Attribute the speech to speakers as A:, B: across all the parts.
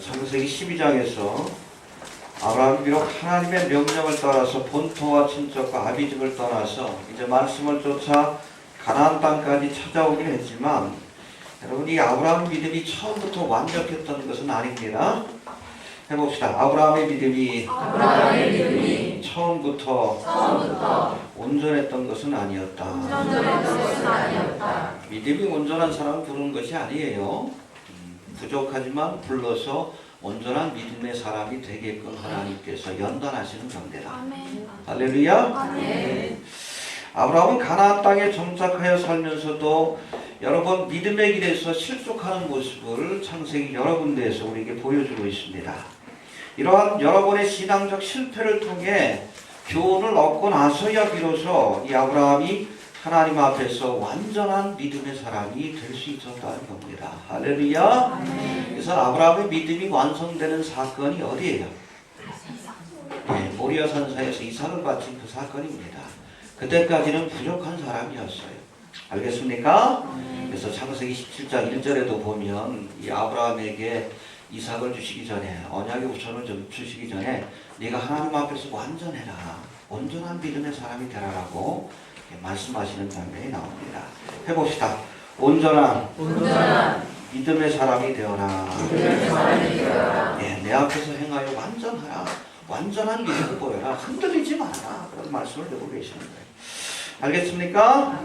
A: 창세기 12장에서 아브라함이 비록 하나님의 명령을 따라서 본토와 친척과 아비집을 떠나서 이제 말씀을 쫓아 가나안 땅까지 찾아오긴 했지만, 여러분, 이 아브라함 믿음이 처음부터 완벽했던 것은 아닙니다. 해봅시다. 아브라함의 믿음이 처음부터 온전했던 것은 아니었다. 믿음이 온전한 사람을 부르는 것이 아니에요. 부족하지만 불러서 온전한 믿음의 사람이 되게끔 하나님께서 연단하시는 겁니다.
B: 아멘.
A: 할렐루야.
B: 아멘.
A: 아브라함은 가나안 땅에 정착하여 살면서도 여러 번 믿음의 길에서 실족하는 모습을 창세기 여러 군데에서 우리에게 보여주고 있습니다. 이러한 여러 번의 신앙적 실패를 통해 교훈을 얻고 나서야 비로소 이 아브라함이 하나님 앞에서 완전한 믿음의 사람이 될 수 있었다는 겁니다. 할렐루야. 그래서 아브라함의 믿음이 완성되는 사건이 어디예요? 네, 모리아 산사에서 이삭을 바친 그 사건입니다. 그때까지는 부족한 사람이었어요. 알겠습니까? 그래서 창세기 17장 1절에도 보면 이 아브라함에게 이삭을 주시기 전에, 언약의 우선을 좀 주시기 전에 네가 하나님 앞에서 완전해라, 온전한 믿음의 사람이 되라라고 말씀하시는 장면이 나옵니다. 해봅시다. 온전한 믿음의 사람이 되어라. 네, 내 앞에서 행하여 완전하라. 완전한 믿음을 보여라. 흔들리지 마라. 그런 말씀을 드리고 계시는 거예요. 알겠습니까?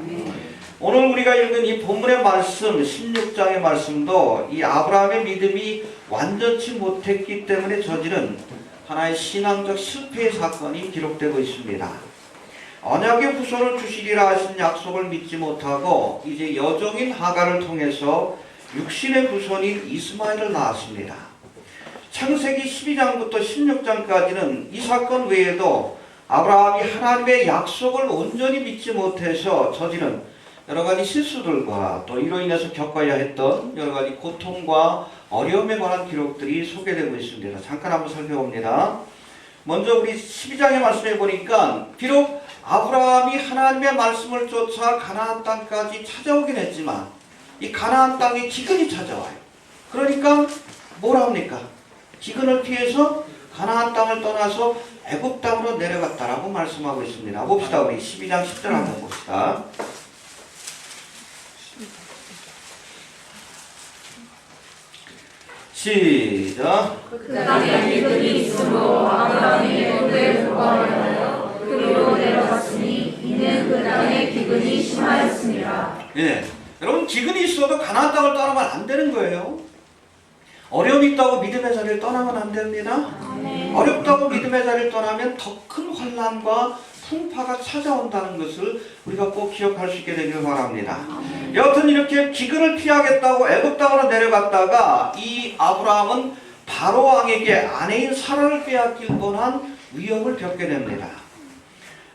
A: 오늘 우리가 읽은 이 본문의 말씀, 16장의 말씀도 이 아브라함의 믿음이 완전치 못했기 때문에 저지른 하나의 신앙적 실패의 사건이 기록되고 있습니다. 언약의 후손을 주시리라 하신 약속을 믿지 못하고 이제 여종인 하갈을 통해서 육신의 후손인 이스마엘을 낳았습니다. 창세기 12장부터 16장까지는 이 사건 외에도 아브라함이 하나님의 약속을 온전히 믿지 못해서 저지른 여러 가지 실수들과 또 이로 인해서 겪어야 했던 여러 가지 고통과 어려움에 관한 기록들이 소개되고 있습니다. 잠깐 한번 살펴봅니다. 먼저 우리 12장의 말씀해 보니까 비록 아브라함이 하나님의 말씀을 쫓아 가나안 땅까지 찾아오긴 했지만 이 가나안 땅에 기근이 찾아와요. 그러니까 뭐라 합니까? 기근을 피해서 가나안 땅을 떠나서 애굽 땅으로 내려갔다라고 말씀하고 있습니다. 봅시다. 우리 12장 10절 한번 봅시다. 시작.
B: 그 땅에 기근이 있으므로 아브라함이 애굽에 보관하여 그리로 내려갔으니 이는 그 땅에 기근이 심하였습니다.
A: 예, 여러분, 기근이 있어도 가나안 땅을 떠나면 안 되는 거예요. 어려움이 있다고 믿음의 자리를 떠나면 안 됩니다. 어렵다고 믿음의 자리를 떠나면 더 큰 환난과 풍파가 찾아온다는 것을 우리가 꼭 기억할 수 있게 되길 바랍니다. 여하튼 이렇게 기근을 피하겠다고 애굽 땅으로 내려갔다가 이 아브라함은 바로 왕에게 아내인 사라를 빼앗길 뻔한 위험을 겪게 됩니다.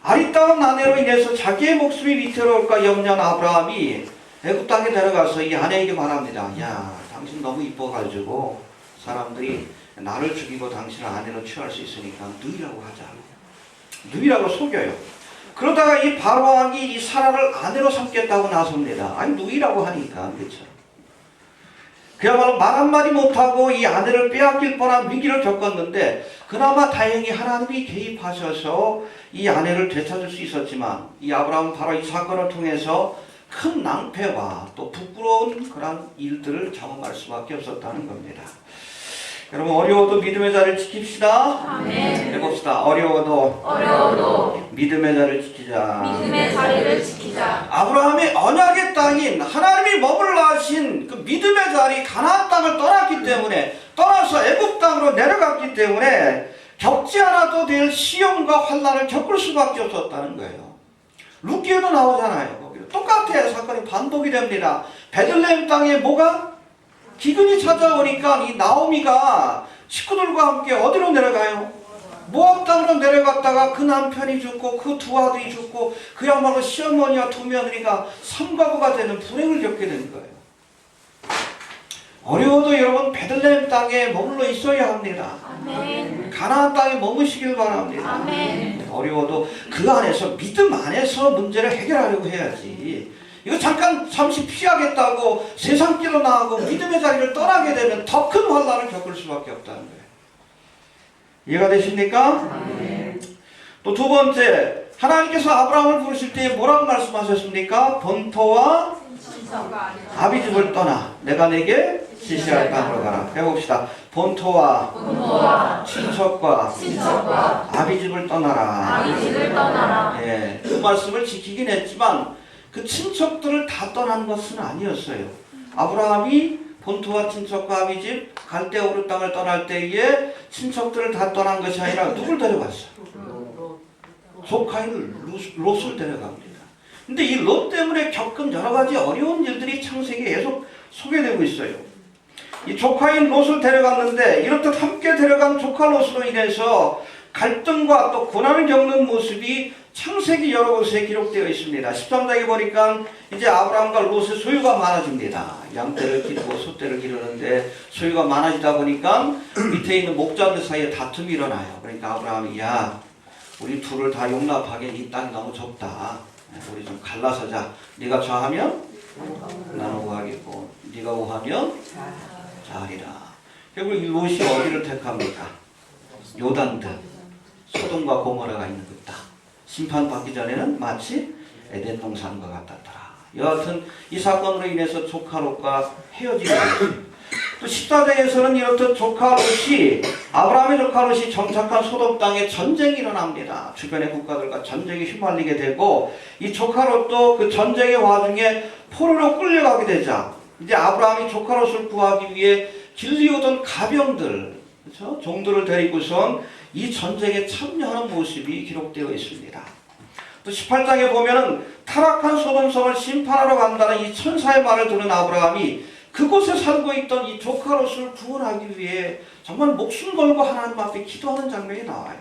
A: 아리따운 아내로 인해서 자기의 목숨이 위태로울까 염려한 아브라함이 애굽 땅에 내려가서 이 아내에게 말합니다. 야, 당신 너무 이뻐가지고 사람들이 나를 죽이고 당신을 아내로 취할 수 있으니까 누이라고 하자. 누이라고 속여요. 그러다가 이 바로왕이 이 사라를 아내로 삼겠다고 나섭니다. 아니, 누이라고 하니까. 그렇죠. 그야말로 말 한마디 못하고 이 아내를 빼앗길 뻔한 위기를 겪었는데 그나마 다행히 하나님이 개입하셔서 이 아내를 되찾을 수 있었지만 이 아브라함은 바로 이 사건을 통해서 큰 낭패와 또 부끄러운 그런 일들을 경험할 수밖에 없었다는 겁니다. 여러분, 어려워도 믿음의 자리를 지킵시다.
B: 아멘.
A: 해봅시다. 어려워도 믿음의 자리를 지키자.
B: 믿음의 자리를 지키자.
A: 아브라함의 언약의 땅인 하나님이 머물러 하신 그 믿음의 자리 가나안 땅을 떠났기 때문에, 떠나서 애굽 땅으로 내려갔기 때문에 겪지 않아도 될 시험과 환난을 겪을 수밖에 없었다는 거예요. 룻기에도 나오잖아요. 똑같아요. 사건이 반복이 됩니다. 베들레헴 땅에 뭐가? 기근이 찾아오니까 이 나오미가 식구들과 함께 어디로 내려가요? 모압 땅으로 내려갔다가 그 남편이 죽고 그 두 아들이 죽고 그야말로 시어머니와 두 며느리가 삼가구가 되는 불행을 겪게 된 거예요. 어려워도 여러분 베들레헴 땅에 머물러 있어야 합니다.
B: 아멘.
A: 가나안 땅에 머무시길 바랍니다.
B: 아멘.
A: 어려워도 그 안에서 믿음 안에서 문제를 해결하려고 해야지. 이거 잠시 피하겠다고 세상길로 나가고 믿음의 자리를 떠나게 되면 더 큰 환난을 겪을 수밖에 없다는 거예요. 이해가 되십니까? 또 두 번째, 하나님께서 아브라함을 부르실 때 뭐라고 말씀하셨습니까? 본토와 아비집을 떠나 내가 내게 지시할 땅으로 가라. 해봅시다. 본토와 친척과 아비집을 떠나라. 예, 그 말씀을 지키긴 했지만 그 친척들을 다 떠난 것은 아니었어요. 아브라함이 본토와 친척과 아비집 갈대우르 땅을 떠날 때에 친척들을 다 떠난 것이 아니라 누굴 데려갔어요? 조카인 롯을 데려갑니다. 근데 이 롯 때문에 겪은 여러 가지 어려운 일들이 창세기에 계속 소개되고 있어요. 이 조카인 롯을 데려갔는데 이렇듯 함께 데려간 조카 롯으로 인해서 갈등과 또 고난을 겪는 모습이 창세기 여러 곳에 기록되어 있습니다. 13장에 보니까 이제 아브라함과 롯의 소유가 많아집니다. 양떼를 기르고 소떼를 기르는데 소유가 많아지다 보니까 밑에 있는 목자들 사이에 다툼이 일어나요. 그러니까 아브라함이 야, 우리 둘을 다 용납하기엔 이 땅이 너무 좁다. 우리 좀 갈라서자. 네가 좌하면 나는 우하겠고 네가 우하면 좌하리라. 결국 이 롯이 어디를 택합니까? 요단들, 소돔과 고모라가 있는 그 땅. 심판받기 전에는 마치 에덴 동산과 같았더라. 여하튼 이 사건으로 인해서 조카 롯과 헤어지게 되었습니다. 또 14장에서는 이렇듯 조카 롯이, 아브라함의 조카 롯이 정착한 소돔 땅에 전쟁이 일어납니다. 주변의 국가들과 전쟁에 휘말리게 되고 이 조카 롯도 그 전쟁의 와중에 포로로 끌려가게 되자 이제 아브라함이 조카 롯을 구하기 위해 길리오던 가병들, 그렇죠? 종들을 데리고선 이 전쟁에 참여하는 모습이 기록되어 있습니다. 또 18장에 보면은 타락한 소돔성을 심판하러 간다는 이 천사의 말을 들은 아브라함이 그곳에 살고 있던 이 조카 롯을 구원하기 위해 정말 목숨 걸고 하나님 앞에 기도하는 장면이 나와요.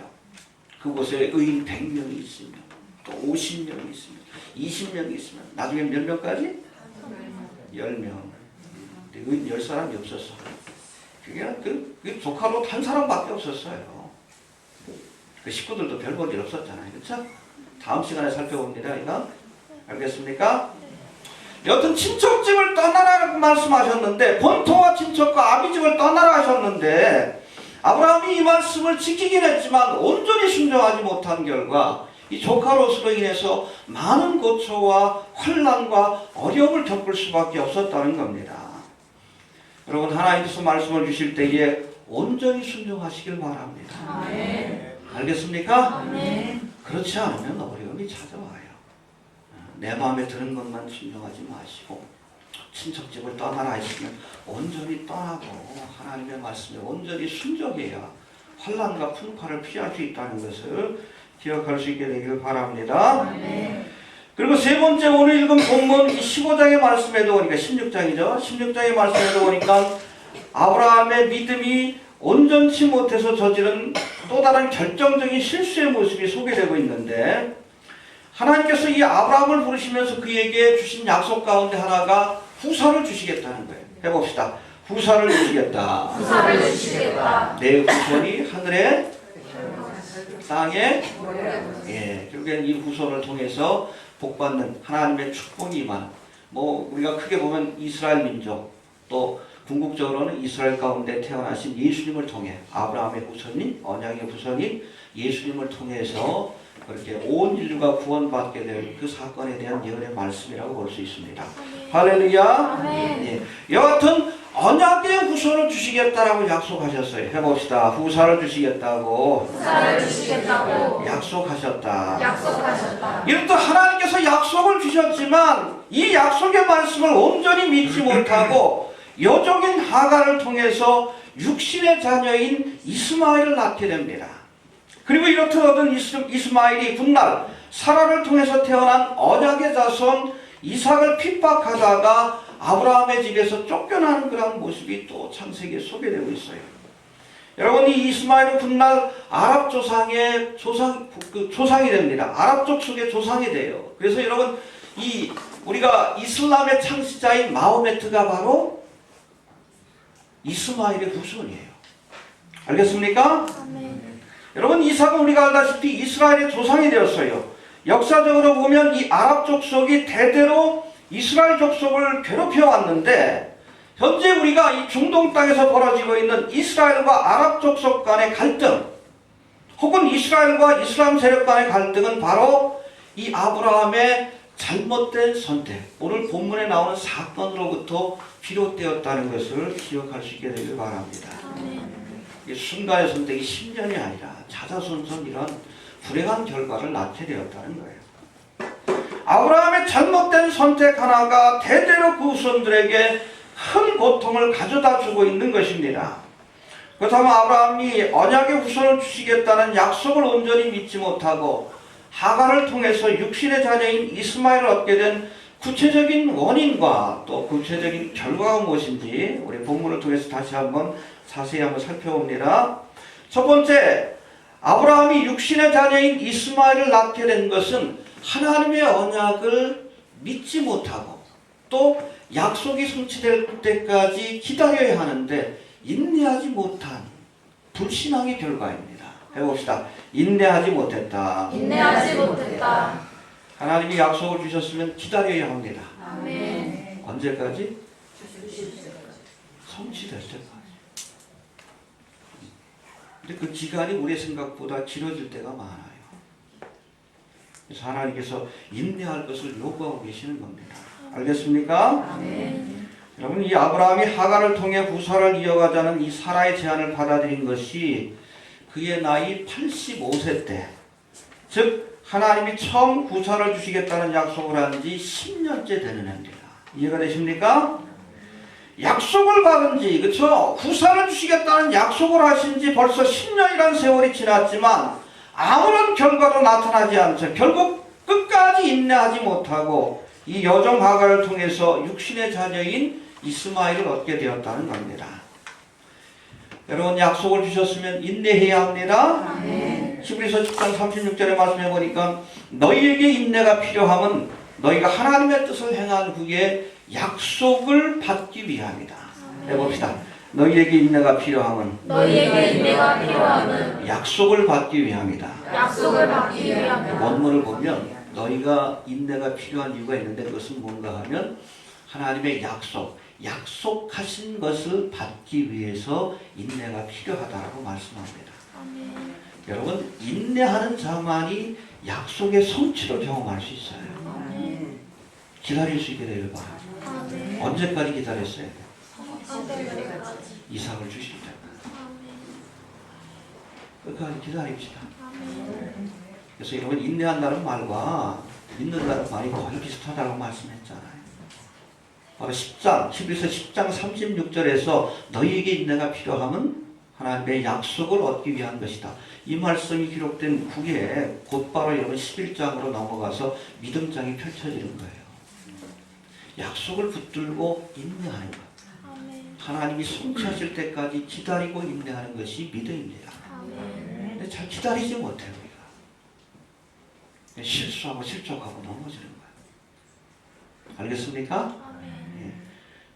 A: 그곳에 의인 100명이 있으면 또 50명이 있으면 20명이 있으면 나중에 몇 명까지? 10명. 의인 10사람이 없었어. 그게 그 조카 롯 한 사람밖에 없었어요. 그 식구들도 별 볼 일 없었잖아요. 그렇죠? 다음 시간에 살펴봅니다. 이거 알겠습니까? 여튼 친척집을 떠나라고 말씀하셨는데 본토와 친척과 아비집을 떠나라 하셨는데 아브라함이 이 말씀을 지키긴 했지만 온전히 순종하지 못한 결과 이 조카 롯으로 인해서 많은 고초와 환난과 어려움을 겪을 수밖에 없었다는 겁니다. 여러분, 하나님께서 말씀을 주실 때에 온전히 순종하시길 바랍니다.
B: 아멘.
A: 알겠습니까?
B: 아멘.
A: 그렇지 않으면 어려움이 찾아와요. 내 마음에 드는 것만 순종하지 마시고 친척집을 떠나라 했으면 온전히 떠나고 하나님의 말씀에 온전히 순종해야 환난과 풍파를 피할 수 있다는 것을 기억할 수 있게 되길 바랍니다.
B: 아멘.
A: 그리고 세 번째 오늘 읽은 본문 15장의 말씀에도 보니까 16장이죠. 16장의 말씀에도 보니까 아브라함의 믿음이 온전치 못해서 저지른 또 다른 결정적인 실수의 모습이 소개되고 있는데 하나님께서 이 아브라함을 부르시면서 그에게 주신 약속 가운데 하나가 후사를 주시겠다는 거예요. 해봅시다. 후사를 주시겠다.
B: 후사를 주시겠다.
A: 내 후손이 하늘에 땅에 결국엔 이 후손을 통해서 복받는 하나님의 축복이 임하는 우리가 크게 보면 이스라엘 민족 또 궁극적으로는 이스라엘 가운데 태어나신 예수님을 통해 아브라함의 후손인 언약의 후손인 예수님을 통해서 그렇게 온 인류가 구원받게 될 그 사건에 대한 예언의 말씀이라고 볼 수 있습니다. 할렐루야. 예. 여하튼 언약의 후손을 주시겠다라고 약속하셨어요. 해봅시다. 후사를 주시겠다고.
B: 후사를 주시겠다고.
A: 약속하셨다. 이렇듯 하나님께서 약속을 주셨지만 이 약속의 말씀을 온전히 믿지 못하고 여종인 하갈을 통해서 육신의 자녀인 이스마엘을 낳게 됩니다. 그리고 이렇듯 얻은 이스마엘이 훗날 사라를 통해서 태어난 언약의 자손 이삭을 핍박하다가 아브라함의 집에서 쫓겨나는 그런 모습이 또 창세기에 소개되고 있어요. 여러분, 이 이스마엘은 훗날 아랍 조상의 조상이 됩니다. 아랍족 속의 조상이 돼요. 그래서 여러분, 우리가 이슬람의 창시자인 마호메트가 바로 이스마엘의 후손이에요. 알겠습니까?
B: 아멘.
A: 여러분, 이삭은 우리가 알다시피 이스라엘의 조상이 되었어요. 역사적으로 보면 이 아랍 족속이 대대로 이스라엘 족속을 괴롭혀 왔는데 현재 우리가 이 중동 땅에서 벌어지고 있는 이스라엘과 아랍 족속 간의 갈등 혹은 이스라엘과 이슬람 세력 간의 갈등은 바로 이 아브라함의 잘못된 선택, 오늘 본문에 나오는 사건으로부터 비롯되었다는 것을 기억할 수 있게 되길 바랍니다. 이 순간의 선택이 10년이 아니라 자자손손 이런 불행한 결과를 낳게 되었다는 거예요. 아브라함의 잘못된 선택 하나가 대대로 그 후손들에게 큰 고통을 가져다 주고 있는 것입니다. 그렇다면 아브라함이 언약의 후손을 주시겠다는 약속을 온전히 믿지 못하고 하갈을 통해서 육신의 자녀인 이스마엘을 얻게 된 구체적인 원인과 또 구체적인 결과가 무엇인지 우리 본문을 통해서 다시 한번 자세히 한번 살펴봅니다. 첫 번째, 아브라함이 육신의 자녀인 이스마엘을 낳게 된 것은 하나님의 언약을 믿지 못하고 또 약속이 성취될 때까지 기다려야 하는데 인내하지 못한 불신앙의 결과입니다. 해봅시다. 인내하지 못했다.
B: 인내하지 못했다.
A: 하나님이 약속을 주셨으면 기다려야 합니다.
B: 아멘.
A: 언제까지? 성취될 때까지. 근데 그 기간이 우리의 생각보다 길어질 때가 많아요. 그래서 하나님께서 인내할 것을 요구하고 계시는 겁니다. 알겠습니까?
B: 아멘.
A: 여러분, 이 아브라함이 하갈을 통해 부사를 이어가자는 이 사라의 제안을 받아들인 것이 그의 나이 85세 때, 즉 하나님이 처음 부사를 주시겠다는 약속을 한 지 10년째 되는 해입니다. 이해가 되십니까? 약속을 받은 지, 그렇죠? 부사를 주시겠다는 약속을 하신 지 벌써 10년이라는 세월이 지났지만 아무런 결과도 나타나지 않죠. 결국 끝까지 인내하지 못하고 이 여종 하갈을 통해서 육신의 자녀인 이스마엘을 얻게 되었다는 겁니다. 여러분, 약속을 주셨으면 인내해야 합니다. 히브리서 10장 36절에 말씀해 보니까 너희에게 인내가 필요함은 너희가 하나님의 뜻을 행한 후에 약속을 받기 위함이다. 해봅시다. 너희에게 인내가 필요함은
B: 너희에게 인내가 필요함은
A: 약속을 받기 위함이다.
B: 약속을 받기 위함이다.
A: 원문을 보면 너희가 인내가 필요한 이유가 있는데 그것은 뭔가 하면 하나님의 약속하신 것을 받기 위해서 인내가 필요하다고 말씀합니다. 여러분, 인내하는 자만이 약속의 성취를 경험할 수 있어요. 기다릴 수 있게 되길 바랍니다. 언제까지 기다렸어야 돼요? 이삭을 주실 때까지. 끝까지 기다립시다. 그래서 여러분, 인내한다는 말과 믿는다는 말이 거의 비슷하다고 말씀했잖아요. 바로 11서 10장 36절에서 너희에게 인내가 필요함은 하나님의 약속을 얻기 위한 것이다. 이 말씀이 기록된 후에 곧바로 여러분 11장으로 넘어가서 믿음장이 펼쳐지는 거예요. 약속을 붙들고 인내하는 것. 하나님이 성취하실 때까지 기다리고 인내하는 것이 믿음입니다. 근데 잘 기다리지 못해요, 우리가. 실수하고 실족하고 넘어지는 거예요. 알겠습니까? 예.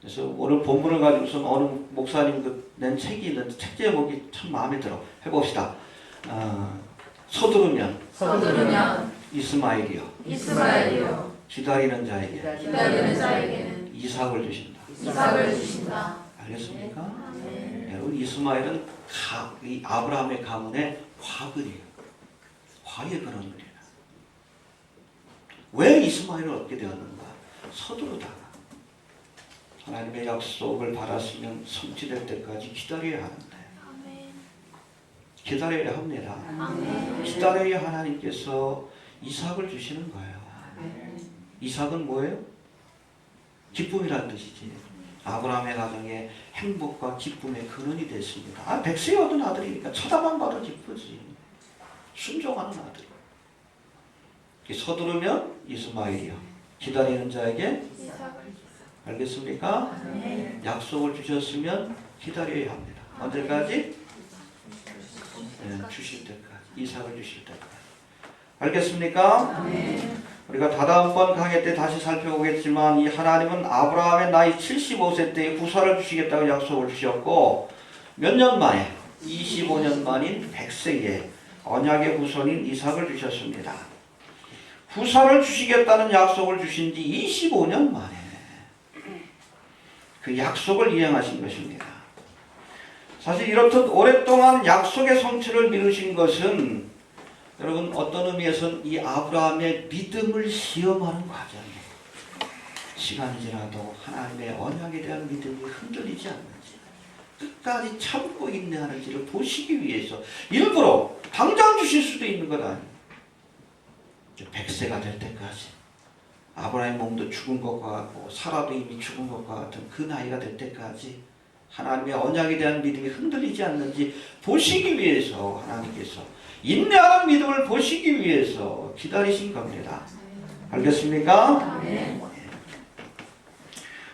A: 그래서 오늘 본문을 가지고서 어느 목사님 낸 책이 있는데 책 제목이 참 마음에 들어. 해봅시다. 서두르면 이스마엘이요. 기다리는 자에게는 이삭을 주신다. 알겠습니까? 여러분, 이스마엘은 이 아브라함의 가문의 화근이에요. 화의 근원이에요. 왜 이스마엘을 얻게 되었는가? 서두르다가 하나님의 약속을 받았으면 성취될 때까지 기다려야 하는데 기다려야 합니다. 기다려야 하나님께서 이삭을 주시는 거예요. 이삭은 뭐예요? 기쁨이라는 뜻이지. 아브라함의 가정에 행복과 기쁨의 근원이 됐습니다. 백세 얻은 아들이니까 쳐다만 봐도 기쁘지. 순종하는 아들이. 서두르면 이스마엘이요. 기다리는 자에게 알겠습니까? 약속을 주셨으면 기다려야 합니다. 언제까지? 주실 때까지. 이삭을 주실 때까지. 알겠습니까? 우리가 다다음번 강의 때 다시 살펴보겠지만 이 하나님은 아브라함의 나이 75세 때에 후사를 주시겠다고 약속을 주셨고 몇 년 만에 25년 만인 100세에 언약의 후손인 이삭을 주셨습니다. 부산을 주시겠다는 약속을 주신 지 25년 만에 그 약속을 이행하신 것입니다. 사실 이렇듯 오랫동안 약속의 성취를 미루신 것은 여러분 어떤 의미에서는 이 아브라함의 믿음을 시험하는 과정이에요. 시간이 지나도 하나님의 언약에 대한 믿음이 흔들리지 않는지 끝까지 참고 인내하는지를 보시기 위해서 일부러 당장 주실 수도 있는 것 아니에요. 100세가 될 때까지 아브라함의 몸도 죽은 것과 같고 사라도 이미 죽은 것과 같은 그 나이가 될 때까지 하나님의 언약에 대한 믿음이 흔들리지 않는지 보시기 위해서 하나님께서 인내하는 믿음을 보시기 위해서 기다리신 겁니다. 알겠습니까?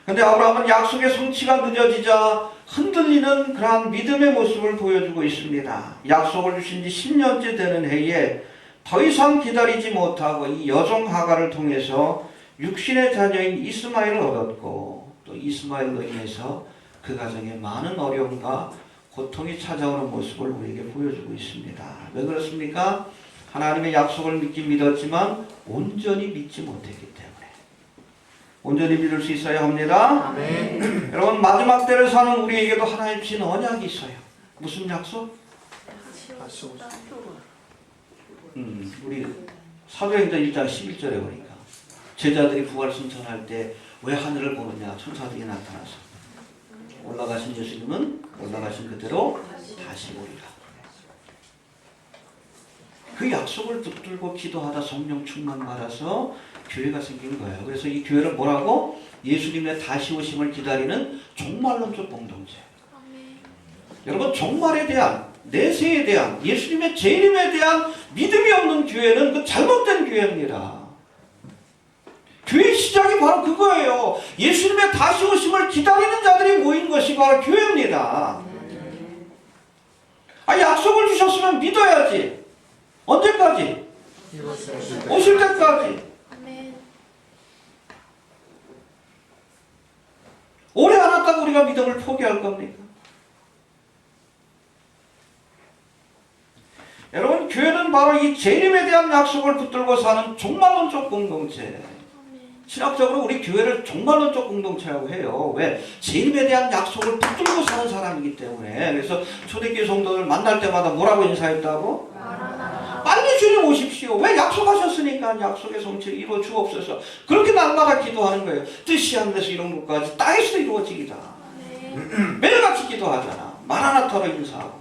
A: 그런데 아브라함은 약속의 성취가 늦어지자 흔들리는 그러한 믿음의 모습을 보여주고 있습니다. 약속을 주신 지 10년째 되는 해에 더 이상 기다리지 못하고 이 여종 하가를 통해서 육신의 자녀인 이스마엘을 얻었고 또 이스마엘로 인해서 그 가정에 많은 어려움과 고통이 찾아오는 모습을 우리에게 보여주고 있습니다. 왜 그렇습니까? 하나님의 약속을 믿긴 믿었지만 온전히 믿지 못했기 때문에. 온전히 믿을 수 있어야 합니다. 여러분 마지막 때를 사는 우리에게도 하나님 주신 언약이 있어요. 무슨 약속? 우리 사도행전 1장 11절에 보니까 제자들이 부활 승천할 때 왜 하늘을 보느냐? 천사들이 나타나서 올라가신 예수님은 올라가신 그대로 다시 오리라. 그 약속을 붙들고 기도하다 성령 충만 받아서 교회가 생긴 거예요. 그래서 이 교회를 뭐라고? 예수님의 다시 오심을 기다리는 종말론적 공동체. 여러분 종말에 대한 내세에 대한 예수님의 재림에 대한 믿음이 없는 교회는 그 잘못된 교회입니다. 교회의 시작이 바로 그거예요. 예수님의 다시 오심을 기다리는 자들이 모인 것이 바로 교회입니다. 약속을 주셨으면 믿어야지. 언제까지? 오실 때까지. 오래 안 왔다고 우리가 믿음을 포기할 겁니까? 여러분 교회는 바로 이 재림에 대한 약속을 붙들고 사는 종말론적 공동체. 신학적으로 우리 교회를 종말론적 공동체라고 해요. 왜? 재림에 대한 약속을 붙들고 사는 사람이기 때문에. 그래서 초대교회 성도들 만날 때마다 뭐라고 인사했다고? 빨리 주님 오십시오. 왜? 약속하셨으니까 약속의 성취를 이루어 주옵소서. 그렇게 날마다 기도하는 거예요. 뜻이 안 돼서 이런 것까지 땅에서 이루어지기다. 매일같이 기도하잖아. 마라나타로 인사하고.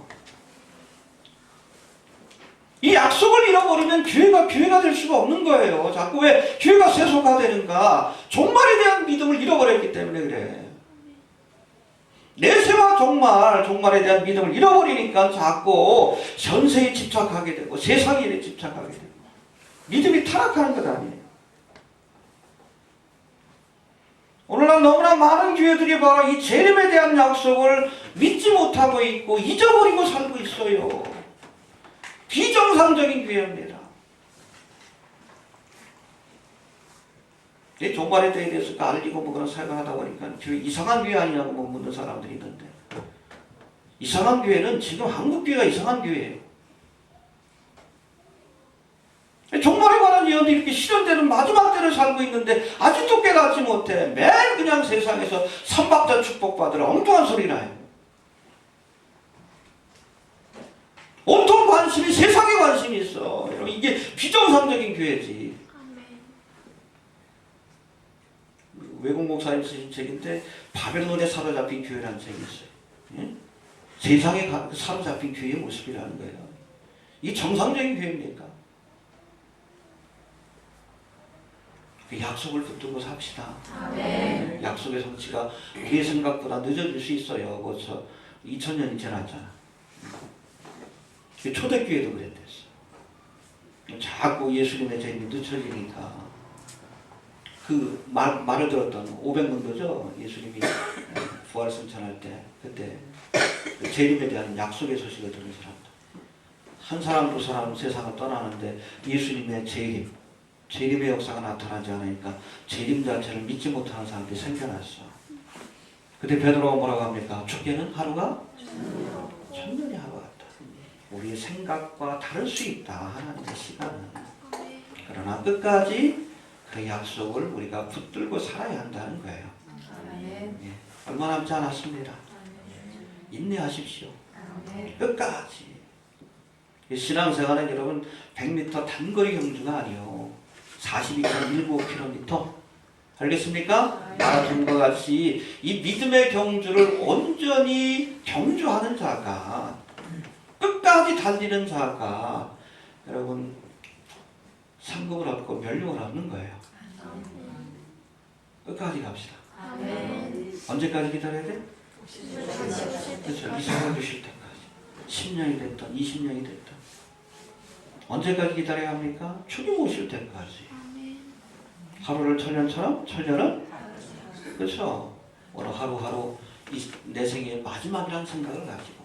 A: 이 약속을 잃어버리면 교회가 될 수가 없는 거예요. 자꾸 왜 교회가 세속화되는가? 종말에 대한 믿음을 잃어버렸기 때문에 그래. 내세와 종말에 대한 믿음을 잃어버리니까 자꾸 현세에 집착하게 되고 세상 일에 집착하게 되고 믿음이 타락하는 것 아니에요. 오늘날 너무나 많은 교회들이 바로 이 재림에 대한 약속을 믿지 못하고 있고 잊어버리고 살고 있어요. 비정상적인 교회입니다. 종말의 때에 대해서 알리고 뭐 그런 사역을 하다 보니까 교회 이상한 교회 아니냐고 뭐 묻는 사람들이 있는데 이상한 교회는 지금 한국 교회가 이상한 교회예요. 종말에 관한 예언이 이렇게 실현되는 마지막 때를 살고 있는데 아직도 깨닫지 못해. 매일 그냥 세상에서 삼박자 축복받으러 엉뚱한 소리를 해요. 온통 관심이 세상에 관심이 있어. 이게 비정상적인 교회지. 외국 목사님 쓰신 책인데 바벨론에 사로잡힌 교회라는 책이 있어요. 예? 세상에 사로잡힌 교회의 모습이라는 거예요. 이게 정상적인 교회입니까? 약속을 붙들고 삽시다. 아멘. 약속의 성취가 우리의 생각보다 늦어질 수 있어요. 벌써 2000년이 지났잖아. 초대교회도 그랬댔어. 자꾸 예수님의 재림이 늦춰지니까 그 말을 들었던 500문도죠. 예수님이 부활 승천할 때 그때 그 재림에 대한 약속의 소식을 들은 사람들. 한 사람 두 사람 세상을 떠나는데 예수님의 재림의 역사가 나타나지 않으니까 재림 자체를 믿지 못하는 사람들이 생겨났어. 그때 베드로가 뭐라고 합니까? 죽게는 하루가 천년이 하루 같다. 우리의 생각과 다를 수 있다. 하나님의 시간은. 그러나 끝까지 그 약속을 우리가 붙들고 살아야 한다는 거예요. 예, 얼마 남지 않았습니다. 인내하십시오. 끝까지. 신앙생활은 여러분 100m 단거리 경주가 아니요 42.19km 알겠습니까? 마라톤과 같이 이 믿음의 경주를 온전히 경주하는 자가 끝까지 달리는 자가 여러분 상급을 얻고 멸류관을 얻는 거예요. 끝까지 갑시다. 언제까지 기다려야 돼? 그렇죠. 이사가 주실 때까지. 10년이 됐든 20년이 됐든 언제까지 기다려야 합니까? 주님 오실 때까지. 하루를 천년처럼 천년은 그렇죠. 오늘 하루하루 내 생의 마지막이라는 생각을 가지고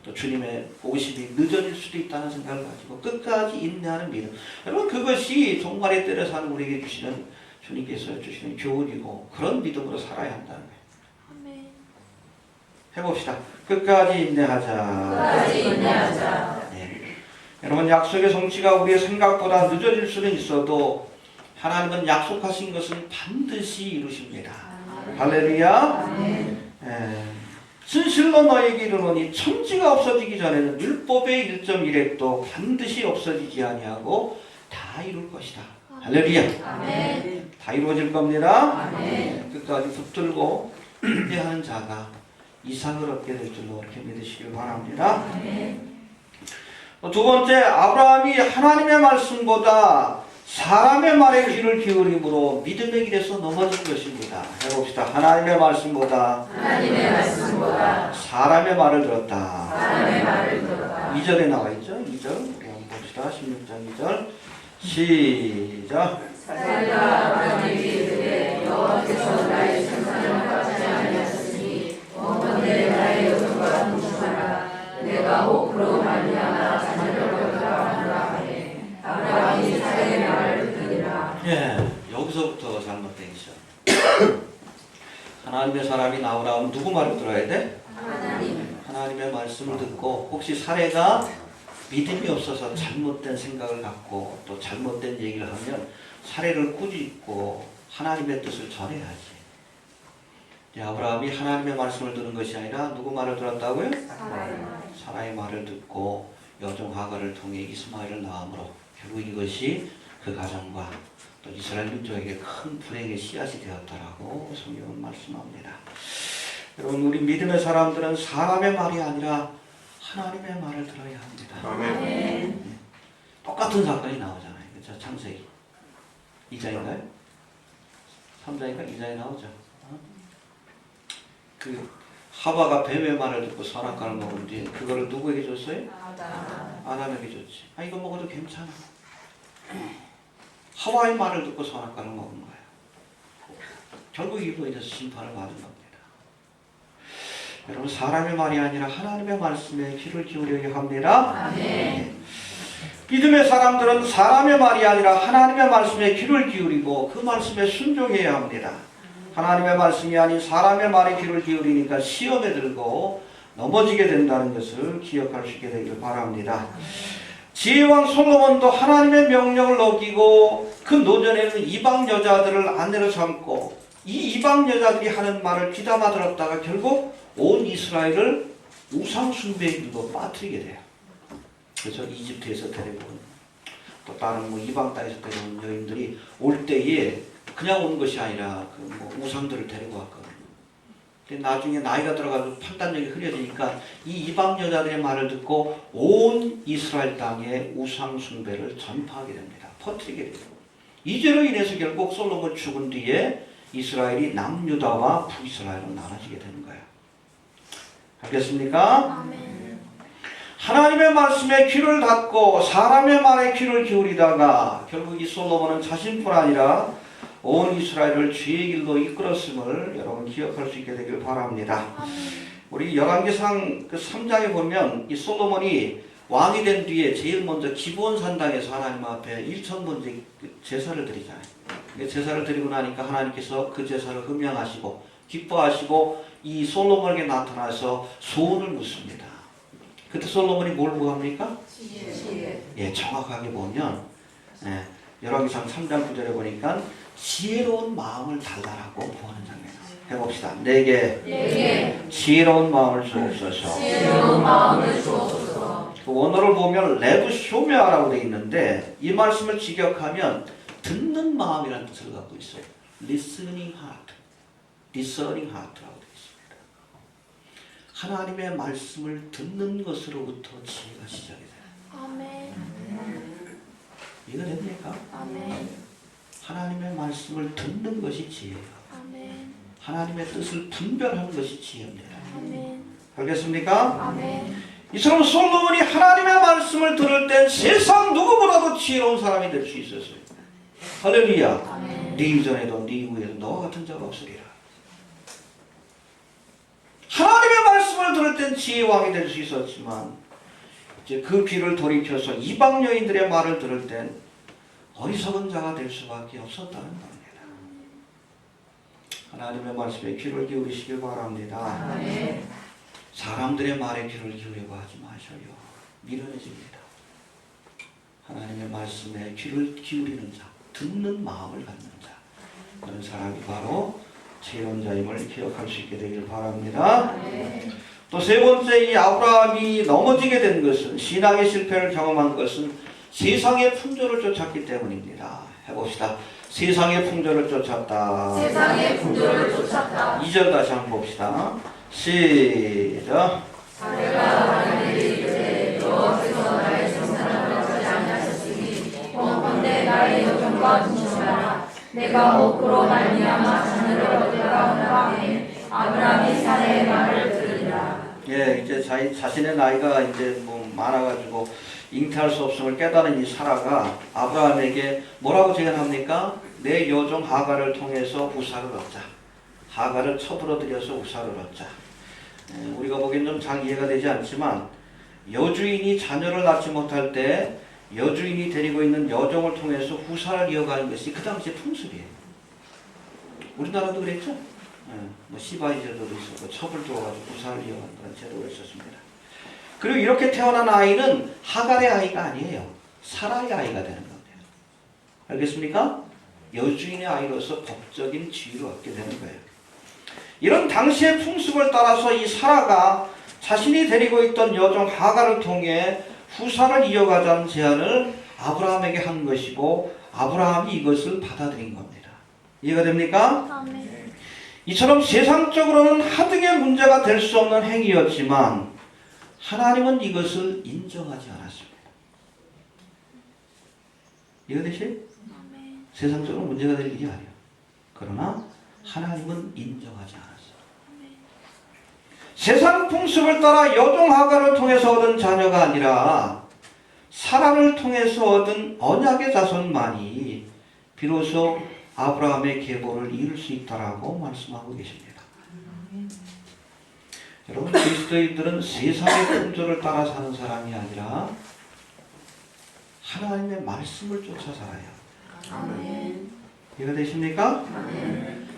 A: 또 주님의 오심이 늦어질 수도 있다는 생각을 가지고 끝까지 인내하는 믿음. 여러분 그것이 종말의 때를 사는 우리에게 주시는 주님께서 주시는 교훈이고 그런 믿음으로 살아야 한다는 거예요. 해봅시다. 끝까지 인내하자. 네. 여러분 약속의 성취가 우리의 생각보다 늦어질 수는 있어도 하나님은 약속하신 것은 반드시 이루십니다. 할렐루야. 진실로 너에게 이르노니 천지가 없어지기 전에는 율법의 1.1획도 반드시 없어지지 아니하고 다 이룰 것이다. 할렐루야. 다 이루어질 겁니다. 끝까지 붙들고 인내하는 자가 이상을 얻게 될 줄로 이렇게 믿으시길 바랍니다. 두 번째, 아브라함이 하나님의 말씀보다 사람의 말에 귀를 기울임으로 믿음의 길에서 넘어진 것입니다. 해봅시다. 하나님의 말씀보다 사람의 말을 들었다. 2절에 나와 있죠. 2절 우리 한번 봅시다. 16장 2절 시작.
B: 여호와께서 나의 생사를 받지 아니하시니 원컨대 나의 여종과 동침하라. 내가 혹으로 말미암아 자녀를 얻으라 하노라 하네. 아브라함이 사람의 말을 듣으리라.
A: 예, 여기서부터 잘못된 시작. 하나님의 사람이 나오라면 누구 말을 들어야 돼? 하나님의 말씀을 듣고 혹시 사례가 믿음이 없어서 잘못된 생각을 갖고 또 잘못된 얘기를 하면 사례를 꾸짖고 하나님의 뜻을 전해야지. 아브라함이 하나님의 말씀을 들은 것이 아니라 누구 말을 들었다고요? 사라의 말을 듣고 여종 하갈을 통해 이스마엘을 낳음으로 결국 이것이 그 가정과 또 이스라엘 민족에게 큰 불행의 씨앗이 되었다라고 성경은 말씀합니다. 여러분 우리 믿음의 사람들은 사람의 말이 아니라 하나님의 말을 들어야 합니다.
B: 아멘.
A: 똑같은 사건이 나오잖아요. 그렇죠? 창세기 2장인가요? 3장인가? 2장에 나오죠. 그 하와가 뱀의 말을 듣고 선악과를 먹은 뒤에 그거를 누구에게 줬어요? 아담에게 줬지. 아 이거 먹어도 괜찮아. 하와의 말을 듣고 선악과를 먹은 거예요. 결국 이로 인해서 심판을 받은 겁니다. 여러분 사람의 말이 아니라 하나님의 말씀에 귀를 기울여야 합니다. 네. 믿음의 사람들은 사람의 말이 아니라 하나님의 말씀에 귀를 기울이고 그 말씀에 순종해야 합니다. 하나님의 말씀이 아닌 사람의 말에 귀를 기울이니까 시험에 들고 넘어지게 된다는 것을 기억할 수 있게 되길 바랍니다. 지혜왕 솔로몬도 하나님의 명령을 어기고 그 노전에는 이방 여자들을 아내로 삼고 이 이방 여자들이 하는 말을 귀담아 들었다가 결국 온 이스라엘을 우상 숭배의 길로 빠뜨리게 돼요. 그래서 이집트에서 데려온 또 다른 이방 땅에서 데려온 여인들이 올 때에 그냥 온 것이 아니라 그 우상들을 데리고 왔거든요. 근데 나중에 나이가 들어가서 판단력이 흐려지니까 이 이방 여자들의 말을 듣고 온 이스라엘 땅에 우상 숭배를 전파하게 됩니다. 퍼뜨리게 돼요. 이 죄로 인해서 결국 솔로몬 죽은 뒤에 이스라엘이 남유다와 북이스라엘로 나눠지게 되는 거예요. 알겠습니까?
B: 아멘.
A: 하나님의 말씀에 귀를 닫고 사람의 말에 귀를 기울이다가 결국 이 솔로몬은 자신뿐 아니라 온 이스라엘을 주의 길로 이끌었음을 여러분 기억할 수 있게 되길 바랍니다. 우리 열왕기상 그 3장에 보면 이 솔로몬이 왕이 된 뒤에 제일 먼저 기브온 산당에서 하나님 앞에 1,000번째 제사를 드리잖아요. 제사를 드리고 나니까 하나님께서 그 제사를 흠양하시고 기뻐하시고 이 솔로몬에게 나타나서 소원을 묻습니다. 그때 솔로몬이 뭘 구합니까?
B: 지혜.
A: 예, 정확하게 보면 열왕기상 3장 9절에 보니까 지혜로운 마음을 달라라고 구하는 장면. 해봅시다. 내게 지혜로운 마음을 주옵소서. 그 원어를 보면 레드 쇼메아라고 되어 있는데 이 말씀을 직역하면 듣는 마음이라는 뜻을 갖고 있어요. listening heart, discerning heart라고 되어 있습니다. 하나님의 말씀을 듣는 것으로부터 지혜가 시작이 돼요.
B: 아멘.
A: 이거 됩니까?
B: 아멘.
A: 하나님의 말씀을 듣는 것이 지혜예요.
B: 아멘.
A: 하나님의 뜻을 분별하는 것이 지혜입니다.
B: 아멘.
A: 알겠습니까?
B: 아멘.
A: 이처럼 솔로몬이 하나님의 말씀을 들을 땐 세상 누구보다도 지혜로운 사람이 될 수 있었어요. 할렐루야.
B: 아멘.
A: 네 이전에도 네 이후에도 너와 같은 자가 없으리라. 하나님의 말씀을 들을 땐 지혜왕이 될 수 있었지만 이제 그 귀를 돌이켜서 이방 여인들의 말을 들을 땐 어리석은 자가 될 수밖에 없었다는 겁니다. 하나님의 말씀에 귀를 기울이시길 바랍니다.
B: 아멘.
A: 사람들의 말에 귀를 기울이고 하지 마셔요. 미련해집니다. 하나님의 말씀에 귀를 기울이는 자, 듣는 마음을 갖는 자, 그런 사람이 바로 지혜로운 자임을 기억할 수 있게 되길 바랍니다. 또 세 번째, 이 아브라함이 넘어지게 된 것은, 신앙의 실패를 경험한 것은 세상의 풍조를 쫓았기 때문입니다. 해봅시다. 세상의 풍조를 쫓았다.
B: 세상의 풍조를 쫓았다.
A: 2절 다시 한번 봅시다. 시작.
B: 내가 하나님의 이르되 여호와께서 나의 생산을 허락하지 아니하셨으니 원컨대 나의 여종과 동침하라. 내가 목으로 말미암아 자녀를 얻으라 하노라. 아브라함이 사내의 말을 들으리라.
A: 예, 이제 자신의 나이가 이제 뭐 많아가지고 잉태할 수 없음을 깨달은 이 사라가 아브라함에게 뭐라고 제안합니까? 내 여종 하갈을 통해서 우사를 얻자. 하갈을 쳐들어들여서 우사를 얻자. 우리가 보기엔 좀 잘 이해가 되지 않지만 여주인이 자녀를 낳지 못할 때 여주인이 데리고 있는 여종을 통해서 후사를 이어가는 것이 그 당시의 풍습이에요. 우리나라도 그랬죠? 뭐 시바이 제도도 있었고 첩을 두어가지고 후사를 이어가는 그런 제도가 있었습니다. 그리고 이렇게 태어난 아이는 하갈의 아이가 아니에요. 사라의 아이가 되는 겁니다. 알겠습니까? 여주인의 아이로서 법적인 지위를 얻게 되는 거예요. 이런 당시의 풍습을 따라서 이 사라가 자신이 데리고 있던 여종 하갈을 통해 후사를 이어가자는 제안을 아브라함에게 한 것이고 아브라함이 이것을 받아들인 겁니다. 이해가 됩니까?
B: 아멘.
A: 이처럼 세상적으로는 하등의 문제가 될 수 없는 행위였지만 하나님은 이것을 인정하지 않았습니다. 이해되세요?
B: 아멘.
A: 세상적으로 문제가 될 일이 아니에요. 그러나 하나님은 인정하지 않았어요. 세상 풍습을 따라 여종 하갈을 통해서 얻은 자녀가 아니라 사랑을 통해서 얻은 언약의 자손만이 비로소 아브라함의 계보를 이룰 수 있다라고 말씀하고 계십니다. 여러분, 그리스도인들은 세상의 풍조를 따라 사는 사람이 아니라 하나님의 말씀을 쫓아 살아요.
B: 아멘.
A: 이해가 되십니까?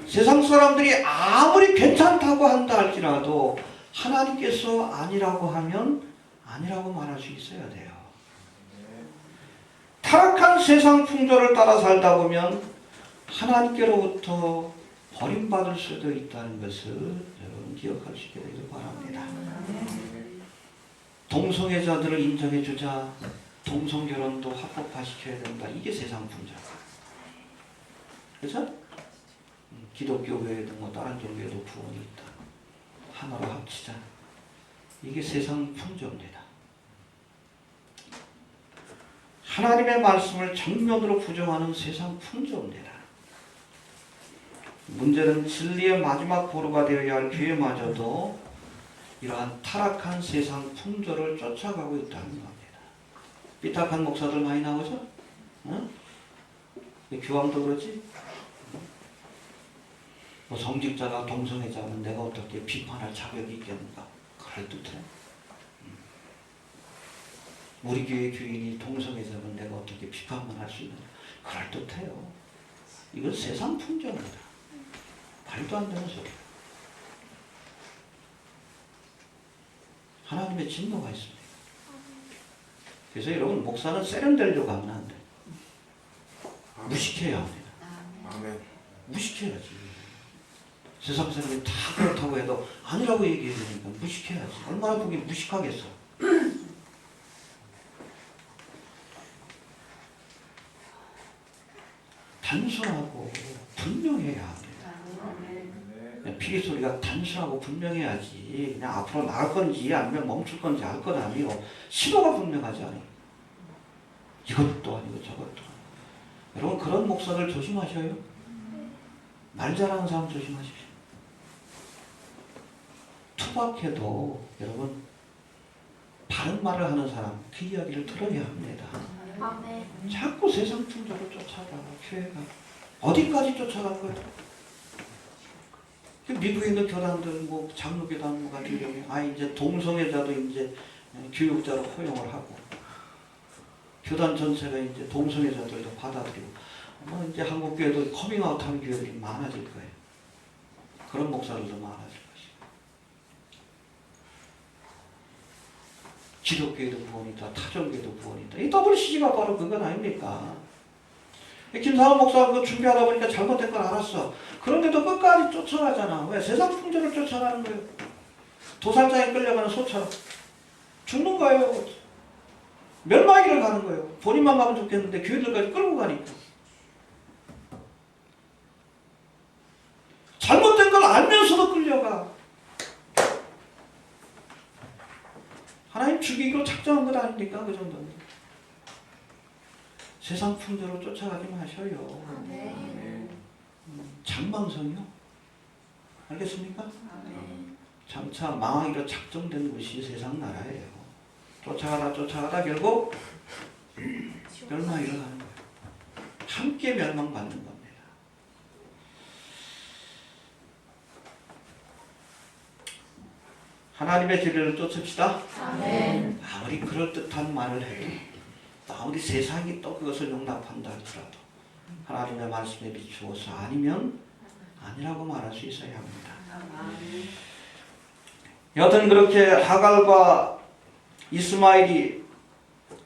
A: 세상 사람들이 아무리 괜찮다고 한다 할지라도 하나님께서 아니라고 하면 아니라고 말할 수 있어야 돼요. 타락한 세상 풍조를 따라 살다 보면 하나님께로부터 버림받을 수도 있다는 것을 여러분 기억할 수 있게 되길 바랍니다. 동성애자들을 인정해주자, 동성결혼도 합법화시켜야 된다. 이게 세상 풍조다. 그렇죠? 기독교회에도 뭐 다른 종교에도 구원이 있다. 하나로 합치자. 이게 세상 풍조입니다. 하나님의 말씀을 정면으로 부정하는 세상 풍조입니다. 문제는 진리의 마지막 보루가 되어야 할 교회마저도 이러한 타락한 세상 풍조를 쫓아가고 있다는 겁니다. 삐딱한 목사들 많이 나오죠? 응? 교황도 그렇지? 뭐 성직자가 동성애자면 내가 어떻게 비판할 자격이 있겠는가? 그럴듯해. 우리 교회 교인이 동성애자면 내가 어떻게 비판만 할 수 있느냐? 그럴듯해요. 이건 세상 풍조입니다. 말도 안 되는 소리예요. 하나님의 진노가 있습니다. 그래서 여러분, 목사는 세련되려고 하면 안 돼요. 무식해야 합니다.
C: 아멘.
A: 무식해야지. 세상 사람이 다 그렇다고 해도 아니라고 얘기해야 되니까 무식해야지. 얼마나 보기 무식하겠어. 단순하고 분명해야 합니다. 피리 소리가 단순하고 분명해야지. 그냥 앞으로 나갈 건지 아니면 멈출 건지 알 건 아니고 신호가 분명하지 않아요. 이것도 아니고 저것도 아니고. 여러분 그런 목사들 조심하셔요. 말 잘하는 사람 조심하십시오. 투박해도 여러분 바른 말을 하는 사람 그 이야기를 들어야 합니다. 자꾸 세상 풍조를 쫓아가 교회가 어디까지 쫓아갈 거예요? 미국에 있는 교단들 뭐 장로교단 같은 경우에 이제 동성애자도 이제 교육자로 허용을 하고 교단 전체가 이제 동성애자들도 받아들이고 이제 한국 교회도 커밍아웃하는 교회들이 많아질 거예요. 그런 목사들도 많아질 것이고 기독교에도 구원이 있다, 타종교에도 구원이 있다. 이 WCG가 바로 그건 아닙니까? 김상원 목사가 그거 준비하다 보니까 잘못된 걸 알았어. 그런데도 끝까지 쫓아가잖아. 왜? 세상 풍조를 쫓아가는 거예요. 도살장에 끌려가는 소처럼 죽는 거예요. 멸망기를 가는 거예요. 본인만 가면 좋겠는데 교회들까지 끌고 가니까. 잘못된 걸 알면서도 끌려가. 하나님 죽이기로 작정한 것 아닙니까? 그 정도는. 세상 풍조로 쫓아가지 마셔요. 장망성이요. 알겠습니까? 장차 망하기로 작정된 것이 세상 나라예요. 쫓아가다 결국 멸망이로 가는 거예요. 함께 멸망받는 겁니다. 하나님의 진리를 쫓읍시다.
B: 아멘.
A: 아무리 그럴듯한 말을 해도 아무리 세상이 또 그것을 용납한다 할지라도 하나님의 말씀에 비추어서 아니면 아니라고 말할 수 있어야 합니다. 여튼 그렇게 하갈과 이스마엘이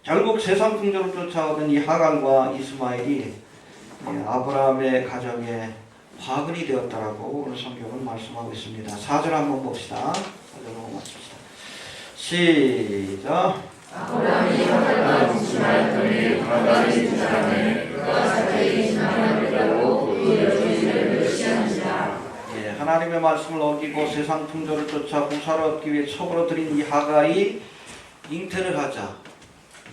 A: 결국 세상 풍조를 쫓아오던 이 하갈과 이스마엘이 아브라함의 가정에 화근이 되었다라고 오늘 성경은 말씀하고 있습니다. 4절 한번 봅시다. 4절 한번 맞춥시다. 시작.
B: 아브라함이 하갈과 이스마엘을 하갈이 두 사람을 그가 자기에게 지나가는 데라고 그 여주인을 멸시하니라.
A: 하나님의 말씀을 어기고 세상 풍조를 쫓아 부사를 얻기 위해 첩으로 들인 이 하갈이 잉태를 하자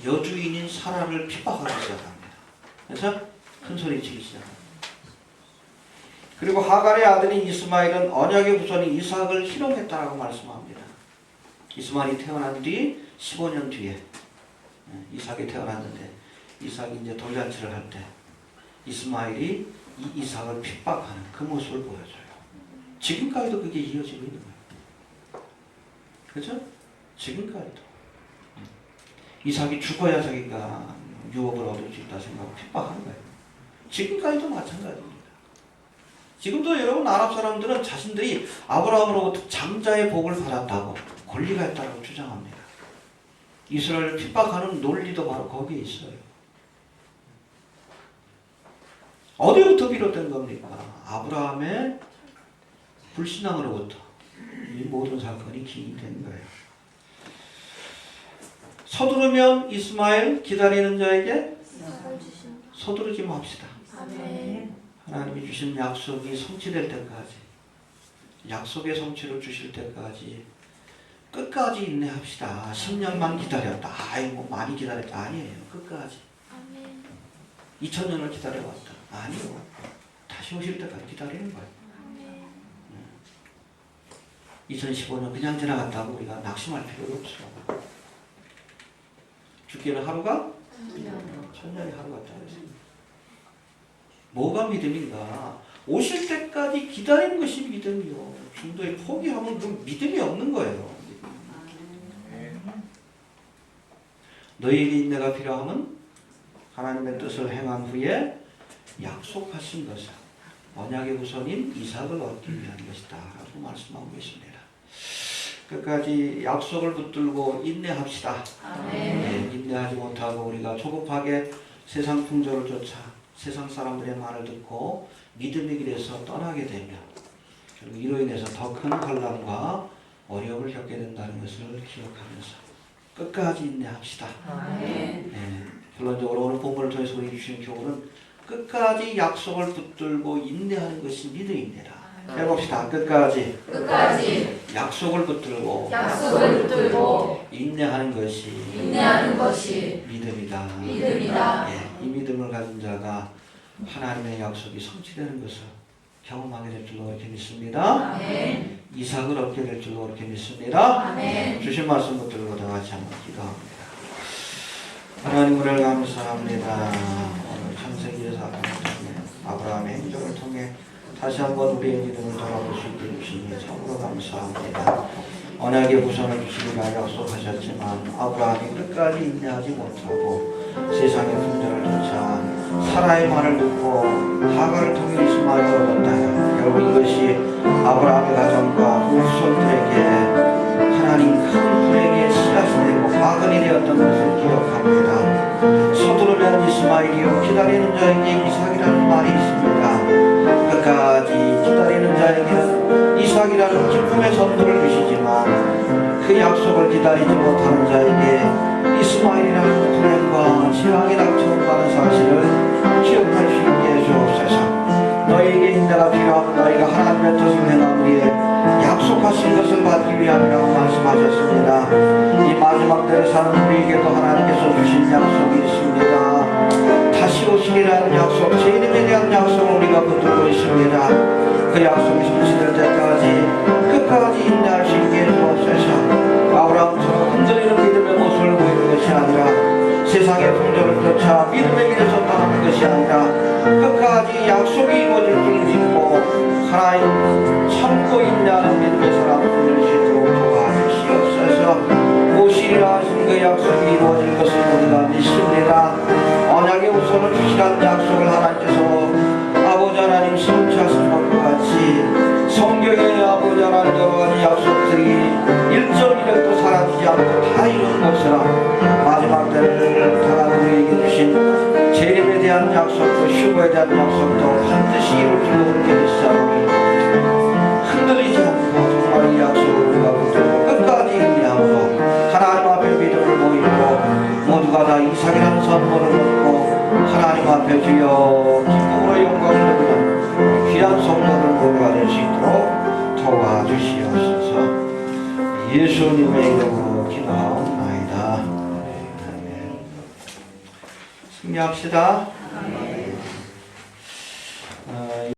A: 여주인인 사라를 핍박하기 시작합니다. 그래서 큰 소리 치기 시작합니다. 그리고 하갈의 아들인 이스마엘은 언약의 후손인 이삭을 희롱했다라고 말씀합니다. 이스마엘이 태어난 뒤 15년 뒤에 이삭이 태어났는데 이삭이 이제 돌잔치를 할 때 이스마엘이 이 이삭을 핍박하는 그 모습을 보여줘요. 지금까지도 그게 이어지고 있는 거예요. 그렇죠? 지금까지도 이삭이 죽어야 자기가 유업을 얻을 수 있다 생각하고 핍박하는 거예요. 지금까지도 마찬가지입니다. 지금도 여러분 아랍 사람들은 자신들이 아브라함으로부터 장자의 복을 받았다고 권리가 있다고 주장합니다. 이스라엘을 핍박하는 논리도 바로 거기에 있어요. 어디부터 비롯된 겁니까? 아브라함의 불신앙으로부터 이 모든 사건이 기인된 거예요. 서두르면 이스마엘 기다리는 자에게 서두르지 맙시다. 하나님이 주신 약속이 성취될 때까지 약속의 성취를 주실 때까지 끝까지 인내합시다. 10년만 기다렸다. 뭐 많이 기다렸다. 아니에요. 끝까지. 2000년을 기다려왔다. 아니요. 다시 오실 때까지 기다리는 거예요. 2015년 그냥 지나갔다고 우리가 낙심할 필요가 없어요. 죽기는 하루가 천년이 하루 같다 그랬습니다. 뭐가 믿음인가? 오실 때까지 기다리는 것이 믿음이요. 중도에 포기하면 그 믿음이 없는 거예요. 너희에게 인내가 필요하면 하나님의 뜻을 행한 후에 약속하신 것을 언약의 후손인 이삭을 얻기 위한 것이다 라고 말씀하고 계십니다. 끝까지 약속을 붙들고 인내합시다. 인내하지 못하고 우리가 조급하게 세상 풍조를 쫓아 세상 사람들의 말을 듣고 믿음의 길에서 떠나게 되면 그리고 이로 인해서 더 큰 혼란과 어려움을 겪게 된다는 것을 기억하면서 끝까지 인내합시다. 네, 결론적으로 오늘 본문을 통해서 우리 주신 교훈은 끝까지 약속을 붙들고 인내하는 것이 믿음입니다. 해봅시다. 끝까지 약속을 붙들고 인내하는 것이 믿음이다. 이 믿음을 가진 자가 하나님의 약속이 성취되는 것을 경험하게 될 줄로 그렇게 믿습니다. 이삭을 얻게 될 줄로 그렇게 믿습니다. 주신 말씀 붙들고 다 같이 한번 기도합니다. 하나님 은혜를 감사합니다. 오늘 창세기에서 아브라함의 행적을 통해 다시 한번 우리의 믿음을 돌아볼 수 있게 해주시니 참으로 감사합니다. 언약의 구성을 주시기가 약속하셨지만 아브라함이 끝까지 인내하지 못하고 세상의 풍조를 쫓아 사라의 말을 듣고 하갈을 통해 이스마엘을 얻었다. 결국 이것이 아브라함의 가정과 그 후손들에게 하나님 큰 불행의 씨앗이 되고 화근이 되었던 것을 기억합니다. 서두르면 이스마엘이요 기다리는 자에게 이삭이라는 말이 있습니다. 끝까지 기다리는 자에게는 이삭이라는 기쁨의 선물을 주시지만 그 약속을 기다리지 못하는 자에게 이스마엘이라는 불행과 재앙이 닥쳐온다는 사실을 기억할 수 있게 해주옵소서. 너희에게 인내가 필요하면 너희가 하나님의 뜻을 행한 후에 약속하신 것을 받기 위함이라고 말씀하셨습니다. 이 마지막 때를 사는 우리에게도 하나님께서 주신 약속이 있습니다. 다시 오시리라는 약속, 재림에 대한 약속을 우리가 붙들고 있습니다. 그 약속이 성취될 때까지 끝까지 인내할 수 있게 해주옵소서. 아브라함처럼 흔들리는 믿음의 모습을 보이는 것이 아니라 세상의 풍조를 쫓아 믿음의 길에서 떠나는 것이 아니라 끝까지 약속이 이루어질 줄 믿고 하나님 참고 인내하는 믿음의 사람을 될 수 있도록 도와주시옵소서. 오시리라 하신 그 약속이 이루어질 것을 우리가 믿습니다. 언약의 우선을 주시라는 약속을 하나님께서 아버지 하나님 성취 하신 것과 같이 성경의 아버지 하나님 여러 가지 약속들이 일정이력도 사라지지 않고 다 이룬 것처럼 마지막 때를 다가는 우리에게 주신 재림에 대한 약속도 휴거에 대한 약속도 반드시 이룰 줄로 그렇게 믿사오니 흔들리지 않고 정말 이 약속을 우리가 붙들고 끝까지 인내하고 하나님 앞에 믿음을 보이고 모두가 다 이삭이라는 선물을 얻고 하나님 앞에 주여 기쁨으로 영광을 드리는 귀한 성도들 모두가 될 수 있도록 도와주시옵소서. 예수님의 이름으로 기도하옵나이다. 승리합시다.